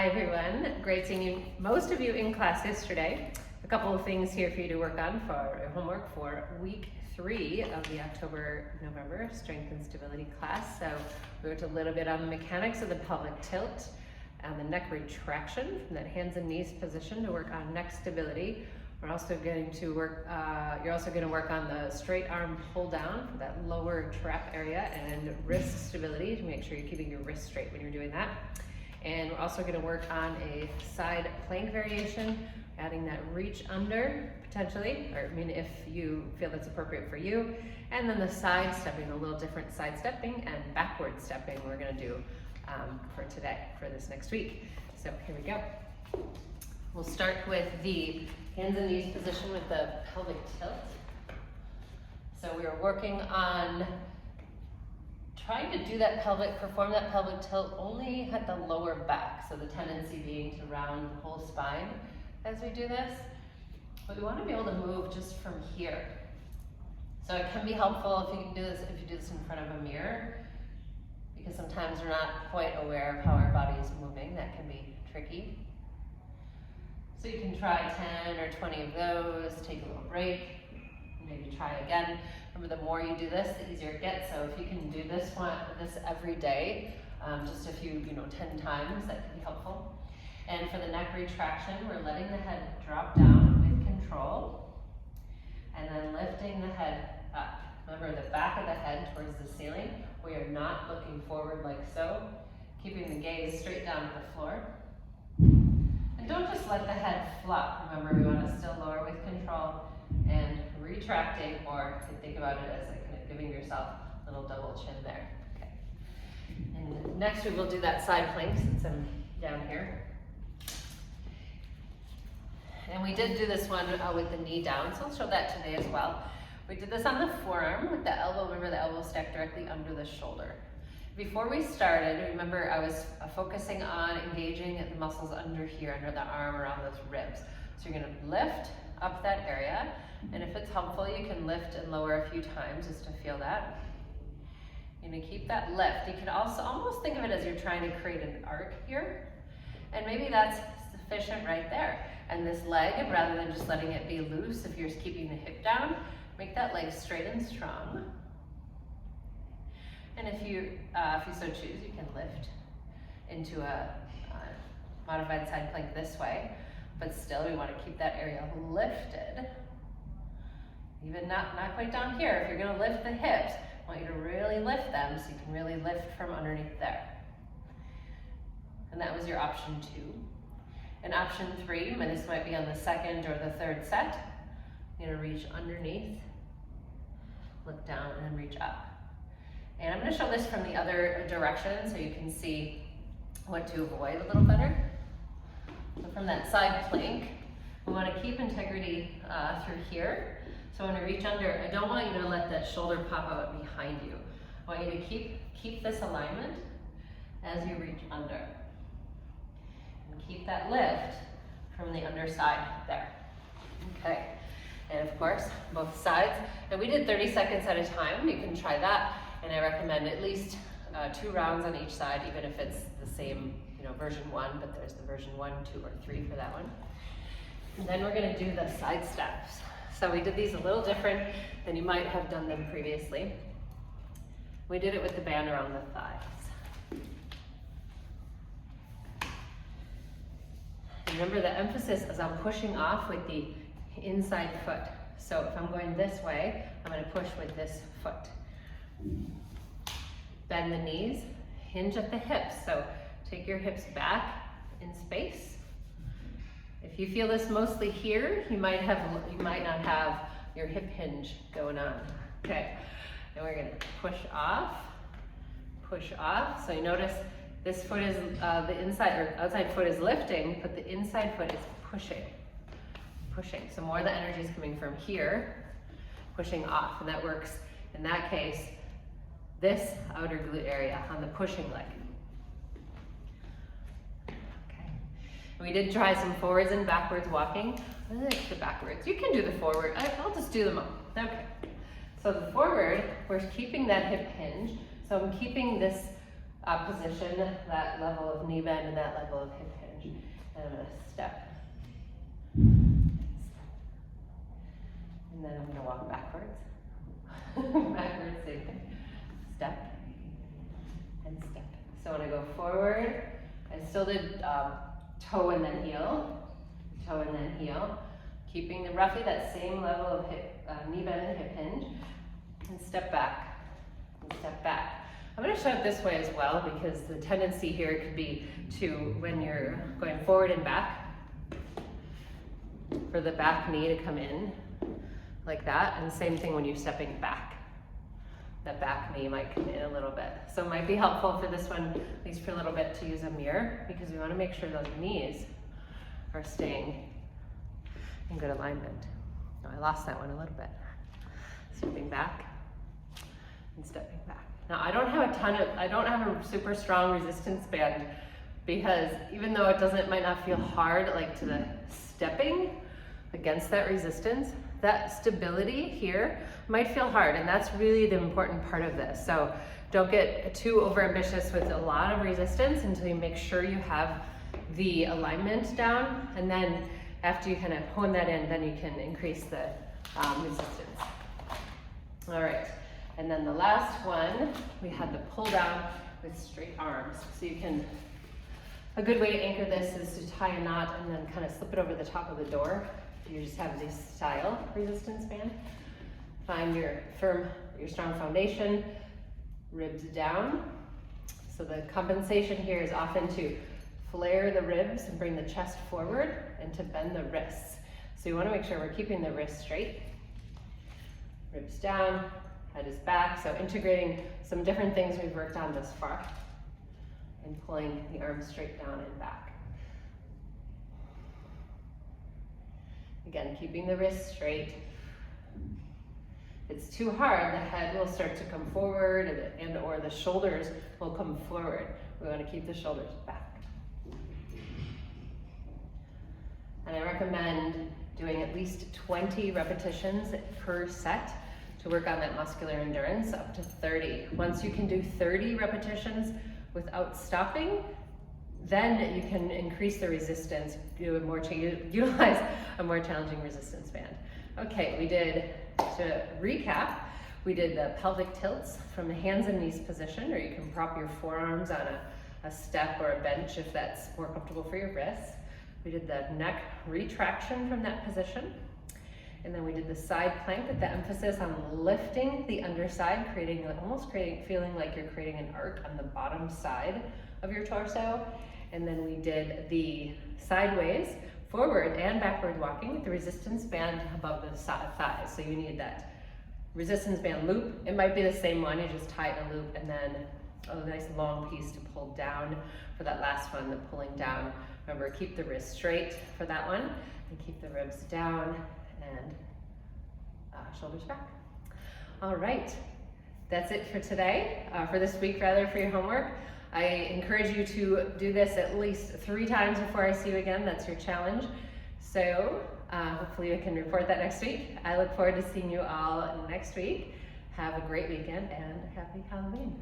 Hi everyone, great seeing you, most of you in class yesterday. A couple of things here for you to work on for your homework for week 3 of the October-November Strength and Stability class. So we worked a little bit on the mechanics of the pelvic tilt and the neck retraction from that hands and knees position to work on neck stability. We're also going to work, you're also going to work on the straight arm pull down for that lower trap area and wrist stability to make sure you're keeping your wrist straight when you're doing that. And we're also going to work on a side plank variation, adding that reach under potentially, or if you feel that's appropriate for you. And then the side stepping, a little different side stepping and backward stepping we're going to do for today, for this next week. So here we go. We'll start with the hands and knees position with the pelvic tilt. So we are working on trying to do that perform that pelvic tilt only at the lower back. So the tendency being to round the whole spine as we do this. But we want to be able to move just from here. So it can be helpful if you can do this, if you do this in front of a mirror, because sometimes we're not quite aware of how our body is moving. That can be tricky. So you can try 10 or 20 of those, take a little break, maybe try again. Remember, the more you do this, the easier it gets. So if you can do this every day, just a few, 10 times, that can be helpful. And for the neck retraction, we're letting the head drop down with control, and then lifting the head up. Remember, the back of the head towards the ceiling. We are not looking forward like so, keeping the gaze straight down to the floor. And don't just let the head flop. Remember, we want to still lower with control and retracting, or you can think about it as like kind of giving yourself a little double chin there. Okay. And next we will do that side plank since I'm down here. And we did do this one with the knee down, so I'll show that today as well. We did this on the forearm with the elbow. Remember, the elbow stacked directly under the shoulder. Before we started, remember I was focusing on engaging the muscles under here, under the arm, around those ribs. So you're going to lift up that area, and if it's helpful, you can lift and lower a few times just to feel that. You're going to keep that lift. You can also almost think of it as you're trying to create an arc here, and maybe that's sufficient right there. And this leg, rather than just letting it be loose, if you're just keeping the hip down, make that leg straight and strong. And if you so choose, you can lift into a modified side plank this way, but still we want to keep that area lifted. Even not quite down here. If you're going to lift the hips, I want you to really lift them so you can really lift from underneath there. And that was your option 2. And option 3, and this might be on the second or the third set, you're going to reach underneath, look down, and then reach up. And I'm going to show this from the other direction so you can see what to avoid a little better. So from that side plank, we want to keep integrity through here. So when you reach under, I don't want you to let that shoulder pop out behind you. I want you to keep this alignment as you reach under. And keep that lift from the underside there. Okay. And of course, both sides. And we did 30 seconds at a time. You can try that. And I recommend at least 2 rounds on each side, even if it's the same, version 1, but there's the version 1, 2, or 3 for that one. And then we're going to do the side steps. So we did these a little different than you might have done them previously. We did it with the band around the thighs. Remember, the emphasis is on pushing off with the inside foot. So if I'm going this way, I'm going to push with this foot. Bend the knees, hinge at the hips. So take your hips back in space. If you feel this mostly here, you might not have your hip hinge going on. Okay, and we're going to push off. So you notice this foot is the inside or outside foot is lifting, but the inside foot is pushing. So more of the energy is coming from here, pushing off, and that works in that case this outer glute area on the pushing leg. Okay. We did try some forwards and backwards walking. I like the backwards. You can do the forward. I'll just do them all. Okay. So the forward, we're keeping that hip hinge. So I'm keeping this position, that level of knee bend and that level of hip hinge. hinge. And I'm gonna step. And then I'm gonna walk backwards. Backwards, same thing. Step and step. So when I go forward, I still did toe and then heel, toe and then heel, keeping roughly that same level of hip, knee bend and hip hinge, and step back, and step back. I'm going to show it this way as well because the tendency here could be to, when you're going forward and back, for the back knee to come in like that, and same thing when you're stepping back. That back knee might come in a little bit. So it might be helpful for this one, at least for a little bit, to use a mirror because we want to make sure those knees are staying in good alignment. Oh, I lost that one a little bit. Stepping back and stepping back. Now I don't have a super strong resistance band because even though it might not feel hard like to the stepping against that resistance, that stability here might feel hard, and that's really the important part of this. So don't get too overambitious with a lot of resistance until you make sure you have the alignment down, and then after you kind of hone that in, then you can increase the resistance. All right, and then the last one, we had the pull down with straight arms. So you can, a good way to anchor this is to tie a knot and then kind of slip it over the top of the door. You just have this style resistance band. Find your strong foundation, ribs down. So the compensation here is often to flare the ribs and bring the chest forward and to bend the wrists. So you want to make sure we're keeping the wrists straight. Ribs down, head is back. So integrating some different things we've worked on thus far and pulling the arms straight down and back. Again, keeping the wrists straight. If it's too hard, the head will start to come forward and or the shoulders will come forward. We want to keep the shoulders back. And I recommend doing at least 20 repetitions per set to work on that muscular endurance, up to 30. Once you can do 30 repetitions without stopping, then you can increase the resistance, utilize a more challenging resistance band. Okay, to recap, we did the pelvic tilts from the hands and knees position, or you can prop your forearms on a step or a bench if that's more comfortable for your wrists. We did the neck retraction from that position. And then we did the side plank with the emphasis on lifting the underside, feeling like you're creating an arc on the bottom side of your torso. And then we did the sideways, forward and backward walking with the resistance band above the thighs. So you need that resistance band loop. It might be the same one, you just tie it in a loop and then a nice long piece to pull down for that last one, the pulling down. Remember, keep the wrist straight for that one and keep the ribs down and shoulders back. All right, that's it for today, for this week rather, for your homework. I encourage you to do this at least 3 times before I see you again. That's your challenge. So hopefully I can report that next week. I look forward to seeing you all next week. Have a great weekend and happy Halloween.